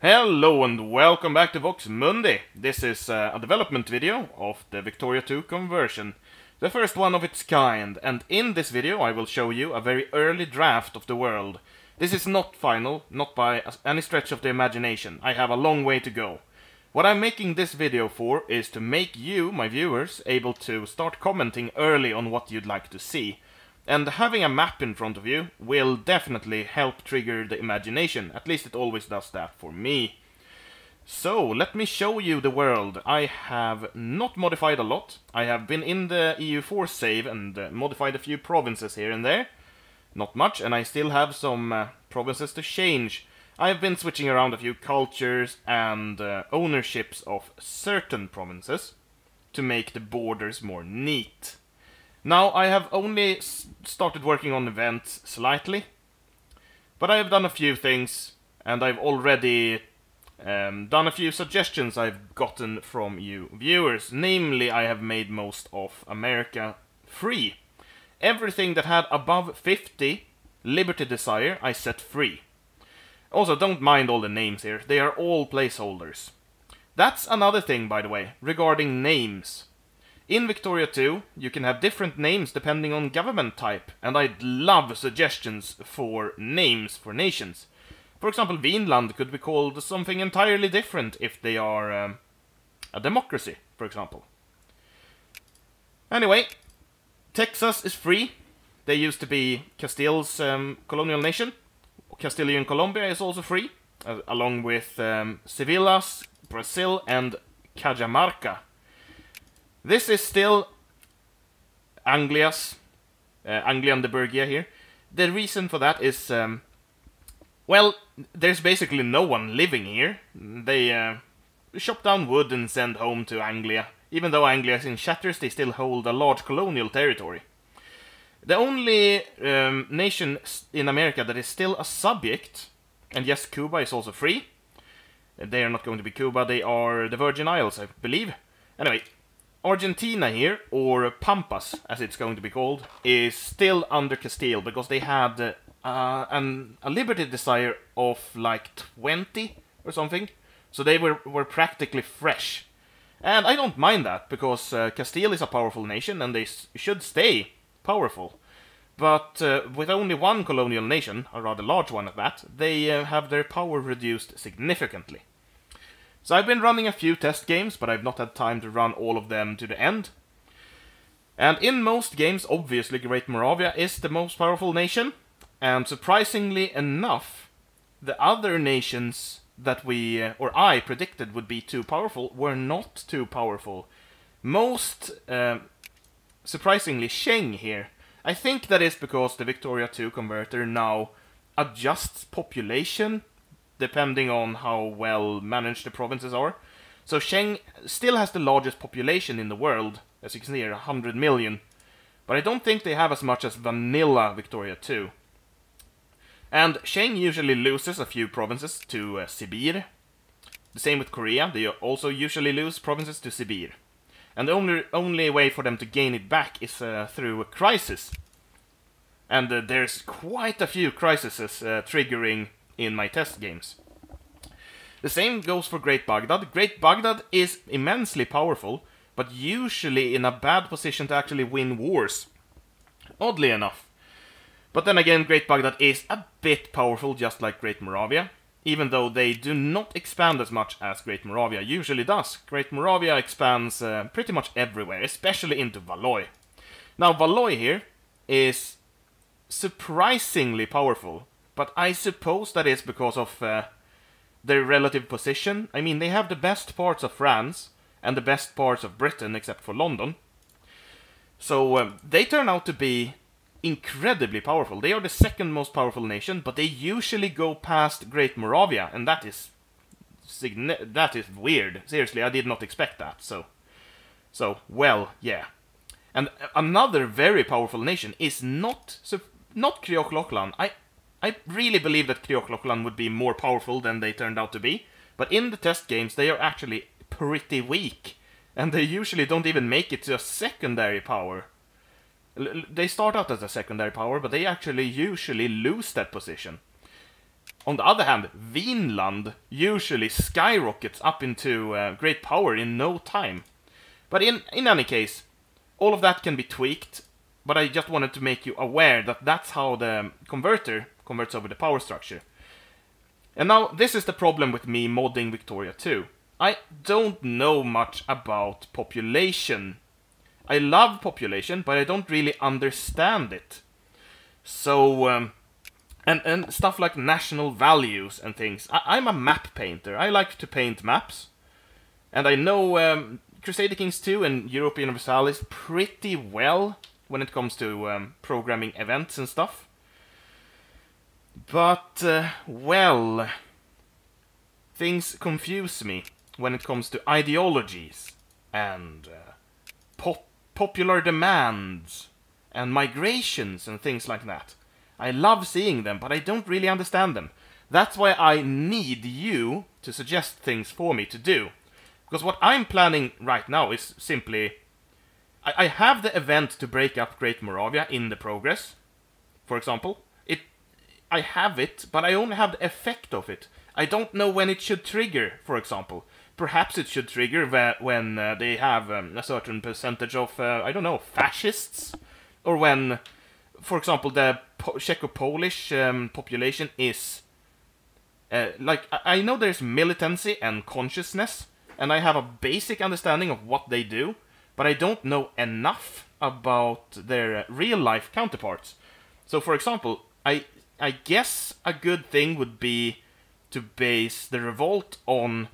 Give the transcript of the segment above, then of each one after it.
Hello and welcome back to Vox Mundi. This is a development video of the Victoria 2 conversion, the first one of its kind, and in this video I will show you a very early draft of the world. This is not final, not by any stretch of the imagination. I have a long way to go. What I'm making this video for is to make you, my viewers, able to start commenting early on what you'd like to see. And having a map in front of you will definitely help trigger the imagination. At least it always does that for me. So, let me show you the world. I have not modified a lot. I have been in the EU4 save and modified a few provinces here and there. Not much, and I still have some provinces to change. I have been switching around a few cultures and ownerships of certain provinces to make the borders more neat. Now, I have only started working on events slightly, but I have done a few things, and I've already done a few suggestions I've gotten from you viewers. Namely, I have made most of America free. Everything that had above 50 Liberty Desire, I set free. Also, don't mind all the names here, they are all placeholders. That's another thing, by the way, regarding names. In Victoria 2, you can have different names depending on government type, and I'd love suggestions for names for nations. For example, Vinland could be called something entirely different if they are a democracy, for example. Anyway, Texas is free. They used to be Castile's colonial nation. Castilian Colombia is also free, along with Sevillas, Brazil, and Cajamarca. This is still Anglia's, Anglian de Burgia here. The reason for that is, well, there's basically no one living here. They chop down wood and send home to Anglia. Even though Anglia is in shatters, they still hold a large colonial territory. The only nation in America that is still a subject, and yes, Cuba is also free. They are not going to be Cuba, they are the Virgin Isles, I believe. Anyway, Argentina here, or Pampas as it's going to be called, is still under Castile because they had a Liberty Desire of like 20 or something. So they were practically fresh. And I don't mind that, because Castile is a powerful nation and they should stay powerful. But with only one colonial nation, a rather large one at that, they have their power reduced significantly. So I've been running a few test games, but I've not had time to run all of them to the end. And in most games, obviously, Great Moravia is the most powerful nation. And surprisingly enough, the other nations that we, or I, predicted would be too powerful were not too powerful. Most, surprisingly, Sheng here. I think that is because the Victoria 2 converter now adjusts population depending on how well managed the provinces are. So Sheng still has the largest population in the world, as you can see here, 100 million. But I don't think they have as much as vanilla Victoria 2. And Sheng usually loses a few provinces to Sibir. The same with Korea, they also usually lose provinces to Sibir. And the only way for them to gain it back is through a crisis. And there's quite a few crises triggering in my test games. The same goes for Great Baghdad. Great Baghdad is immensely powerful, but usually in a bad position to actually win wars. Oddly enough. But then again, Great Baghdad is a bit powerful, just like Great Moravia, even though they do not expand as much as Great Moravia usually does. Great Moravia expands pretty much everywhere, especially into Valois. Now, Valois here is surprisingly powerful, but I suppose that is because of their relative position. I mean, they have the best parts of France and the best parts of Britain, except for London. So they turn out to be incredibly powerful. They are the second most powerful nation, but they usually go past Great Moravia, and that is weird. Seriously, I did not expect that. So well, yeah. And another very powerful nation is not Kriok-Loklan. I really believe that Kriok-Loklan would be more powerful than they turned out to be, but in the test games they are actually pretty weak, and they usually don't even make it to a secondary power. They start out as a secondary power, but they actually usually lose that position. On the other hand, Vinland usually skyrockets up into great power in no time. But in any case, all of that can be tweaked, but I just wanted to make you aware that that's how the converter converts over the power structure. And now, this is the problem with me modding Victoria 2. I don't know much about population. I love population, but I don't really understand it. So, and stuff like national values and things. I'm a map painter. I like to paint maps. And I know Crusader Kings 2 and Europa Universalis pretty well when it comes to programming events and stuff. But, well, things confuse me when it comes to ideologies and popular demands and migrations and things like that. I love seeing them, but I don't really understand them. That's why I need you to suggest things for me to do. Because what I'm planning right now is simply... I have the event to break up Great Moravia in the progress, for example. I have it, but I only have the effect of it. I don't know when it should trigger, for example. Perhaps it should trigger when they have a certain percentage of, I don't know, fascists? Or when, for example, the Czech-Polish population is... like, I know there's militancy and consciousness, and I have a basic understanding of what they do, but I don't know enough about their real-life counterparts. So, for example, I guess a good thing would be to base the revolt on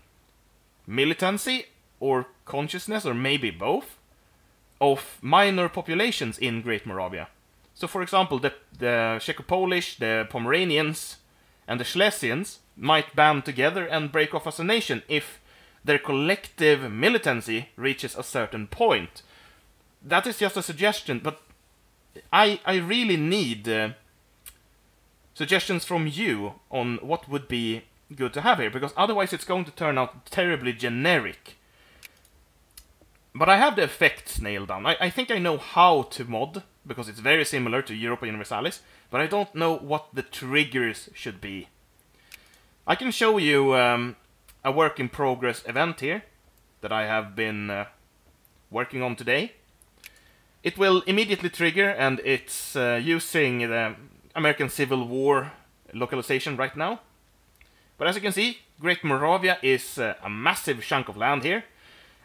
militancy or consciousness, or maybe both, of minor populations in Great Moravia. So, for example, the Czech-Polish, the Pomeranians, and the Schlesians might band together and break off as a nation if their collective militancy reaches a certain point. That is just a suggestion, but I really need suggestions from you on what would be good to have here, because otherwise it's going to turn out terribly generic. But I have the effects nailed down. I think I know how to mod, because it's very similar to Europa Universalis, but I don't know what the triggers should be. I can show you a work-in-progress event here that I have been working on today. It will immediately trigger, and it's using the American Civil War localization right now. But as you can see, Great Moravia is a massive chunk of land here.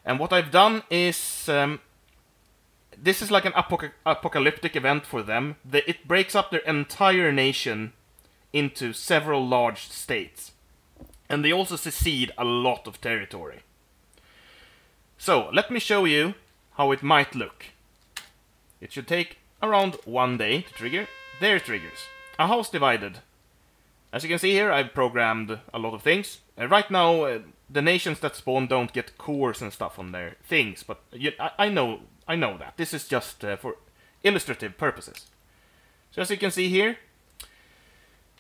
And what I've done is... this is like an apocalyptic event for them. It breaks up their entire nation into several large states. And they also secede a lot of territory. So, let me show you how it might look. It should take around 1 day to trigger. There it triggers. A house divided. As you can see here, I've programmed a lot of things. Right now, the nations that spawn don't get cores and stuff on their things, but I know that. This is just for illustrative purposes. So as you can see here,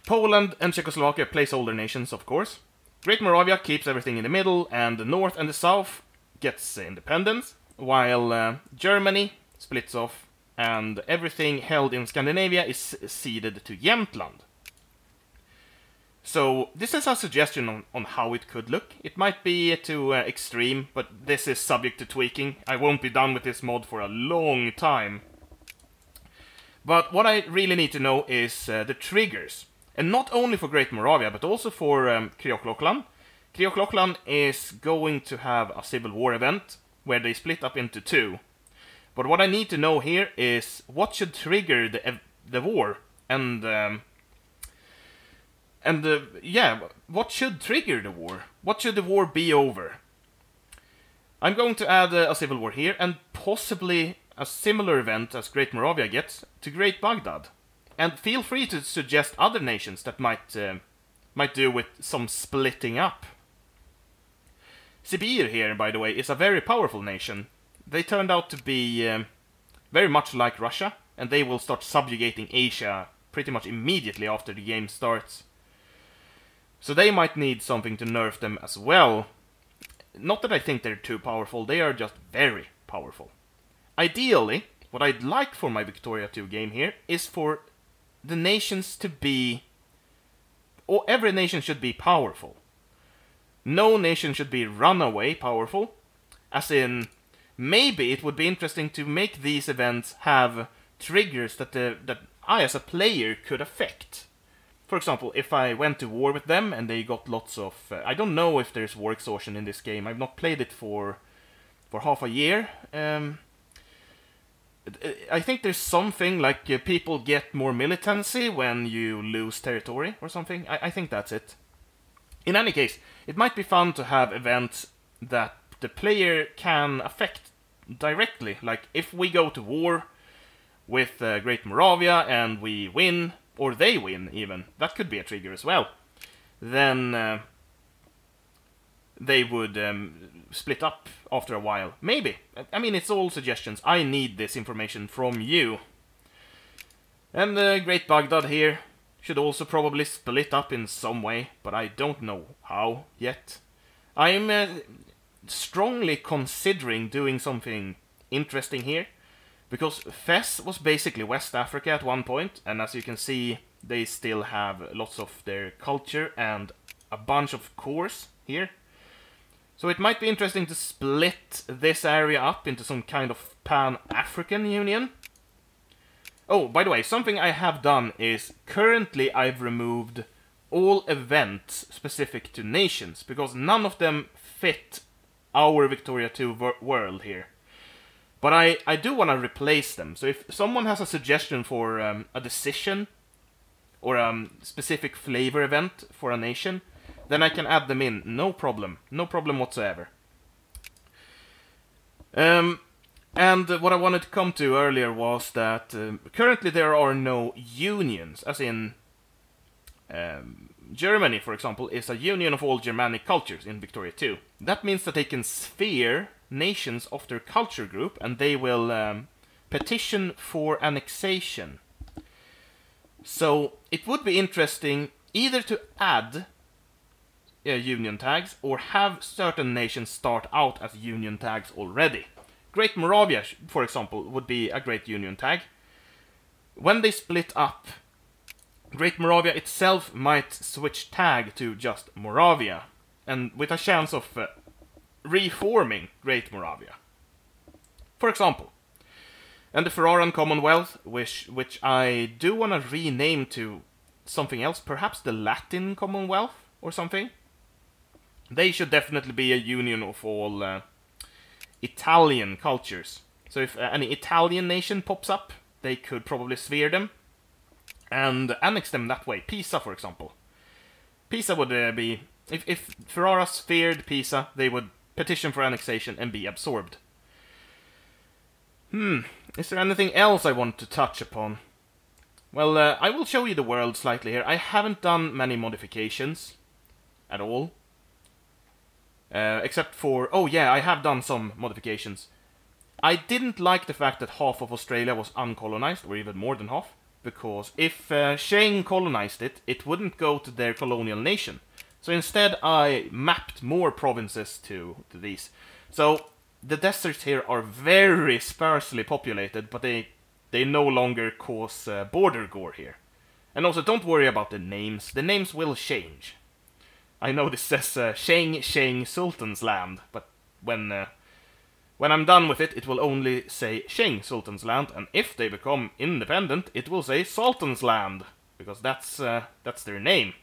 Poland and Czechoslovakia placeholder nations, of course. Great Moravia keeps everything in the middle, and the north and the south gets independence, while Germany splits off, and everything held in Scandinavia is ceded to Jämtland. So, this is a suggestion on how it could look. It might be too extreme, but this is subject to tweaking. I won't be done with this mod for a long time. But what I really need to know is the triggers. And not only for Great Moravia, but also for Krioklochlan. Krioklochlan is going to have a civil war event, where they split up into two. But what I need to know here is what should trigger the war, yeah, what should trigger the war? What should the war be over? I'm going to add a civil war here, and possibly a similar event as Great Moravia gets to Great Baghdad. And feel free to suggest other nations that might do with some splitting up. Sibir here, by the way, is a very powerful nation. They turned out to be very much like Russia, and they will start subjugating Asia pretty much immediately after the game starts. So they might need something to nerf them as well. Not that I think they're too powerful, they are just very powerful. Ideally, what I'd like for my Victoria 2 game here is for the nations to be every nation should be powerful. No nation should be runaway powerful. As in, maybe it would be interesting to make these events have triggers that I as a player could affect. For example, if I went to war with them and they got lots of... I don't know if there's war exhaustion in this game. I've not played it for half a year. I think there's something like people get more militancy when you lose territory or something. I think that's it. In any case, it might be fun to have events that the player can affect directly. Like if we go to war with Great Moravia and we win, or they win even, that could be a trigger as well. Then they would split up after a while. Maybe. I mean, it's all suggestions. I need this information from you. And Great Baghdad here should also probably split up in some way, but I don't know how yet. I'm strongly considering doing something interesting here, because Fez was basically West Africa at one point, and as you can see, they still have lots of their culture and a bunch of cores here. So it might be interesting to split this area up into some kind of Pan-African union. Oh, by the way, something I have done is currently I've removed all events specific to nations, because none of them fit our Victoria 2 world here. But I do want to replace them. So if someone has a suggestion for a decision or a specific flavor event for a nation, then I can add them in. No problem. No problem whatsoever. And what I wanted to come to earlier was that currently there are no unions, as in Germany, for example, is a union of all Germanic cultures in Victoria 2. That means that they can sphere nations of their culture group, and they will petition for annexation. So it would be interesting either to add union tags, or have certain nations start out as union tags already. Great Moravia, for example, would be a great union tag. When they split up, Great Moravia itself might switch tag to just Moravia, and with a chance of reforming Great Moravia. For example. And the Ferraran Commonwealth, which I do want to rename to something else, perhaps the Latin Commonwealth or something. They should definitely be a union of all Italian cultures. So if any Italian nation pops up, they could probably sphere them and annex them that way. Pisa, for example. Pisa would be... If Ferrara sphered Pisa, they would petition for annexation and be absorbed. Is there anything else I want to touch upon? Well, I will show you the world slightly here. I haven't done many modifications at all. Except for... Oh yeah, I have done some modifications. I didn't like the fact that half of Australia was uncolonized, or even more than half. Because if Shang colonized it, it wouldn't go to their colonial nation. So instead I mapped more provinces to these. So the deserts here are very sparsely populated, but they no longer cause border gore here. And also don't worry about the names. The names will change. I know this says Shang Sultan's Land, but when I'm done with it, it will only say Shang Sultan's Land, and if they become independent, it will say Sultan's Land, because that's their name.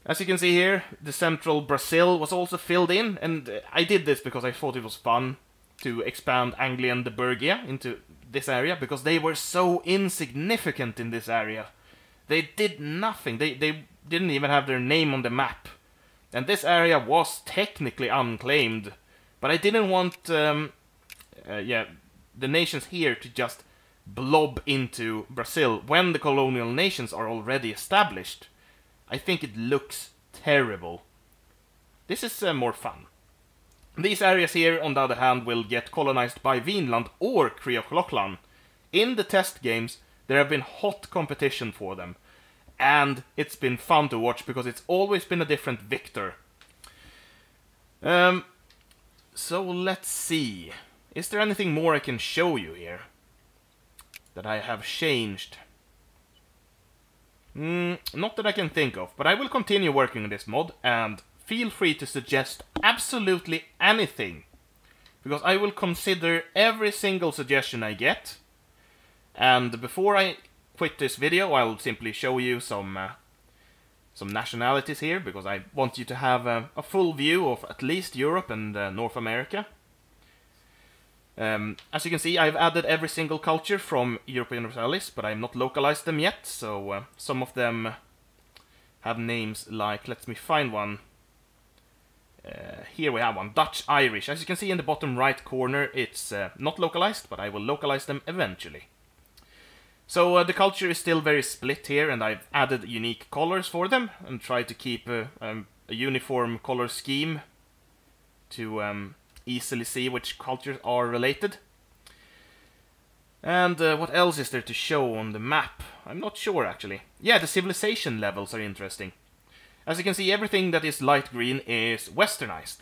As you can see here, the central Brazil was also filled in, and I did this because I thought it was fun to expand Anglian de Bergia into this area, because they were so insignificant in this area. They did nothing. They didn't even have their name on the map. And this area was technically unclaimed. But I didn't want the nations here to just blob into Brazil when the colonial nations are already established. I think it looks terrible. This is more fun. These areas here, on the other hand, will get colonized by Vinland or Krioklocklan. In the test games, there have been hot competition for them. And it's been fun to watch because it's always been a different victor. So let's see. Is there anything more I can show you here that I have changed? Not that I can think of, but I will continue working on this mod, and feel free to suggest absolutely anything, because I will consider every single suggestion I get. And before I quit this video, I'll simply show you some nationalities here, because I want you to have a full view of at least Europe and North America. As you can see, I've added every single culture from European Universalis, but I've not localized them yet, so some of them have names like, let me find one. Here we have one, Dutch Irish. As you can see in the bottom right corner, it's not localized, but I will localize them eventually. So the culture is still very split here, and I've added unique colors for them, and tried to keep a uniform color scheme to easily see which cultures are related. And what else is there to show on the map? I'm not sure, actually. Yeah, the civilization levels are interesting. As you can see, everything that is light green is westernized.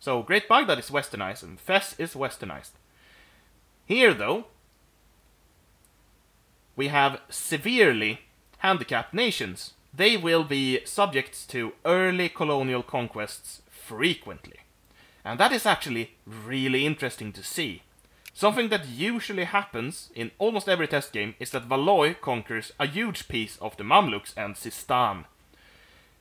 So Great Baghdad is westernized, and Fez is westernized. Here, though, we have severely handicapped nations. They will be subjects to early colonial conquests frequently. And that is actually really interesting to see. Something that usually happens in almost every test game is that Valois conquers a huge piece of the Mamluks and Sistan.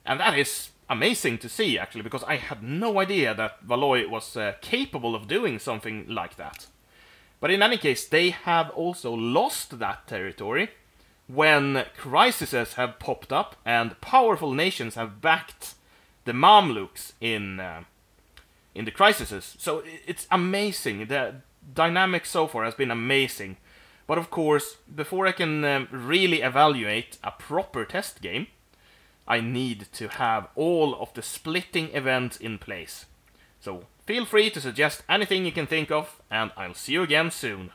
And that is amazing to see, actually, because I had no idea that Valois was capable of doing something like that. But in any case, they have also lost that territory when crises have popped up and powerful nations have backed the Mamluks in the crises. So it's amazing. The dynamic so far has been amazing. But of course, before I can really evaluate a proper test game, I need to have all of the splitting events in place. So feel free to suggest anything you can think of, and I'll see you again soon.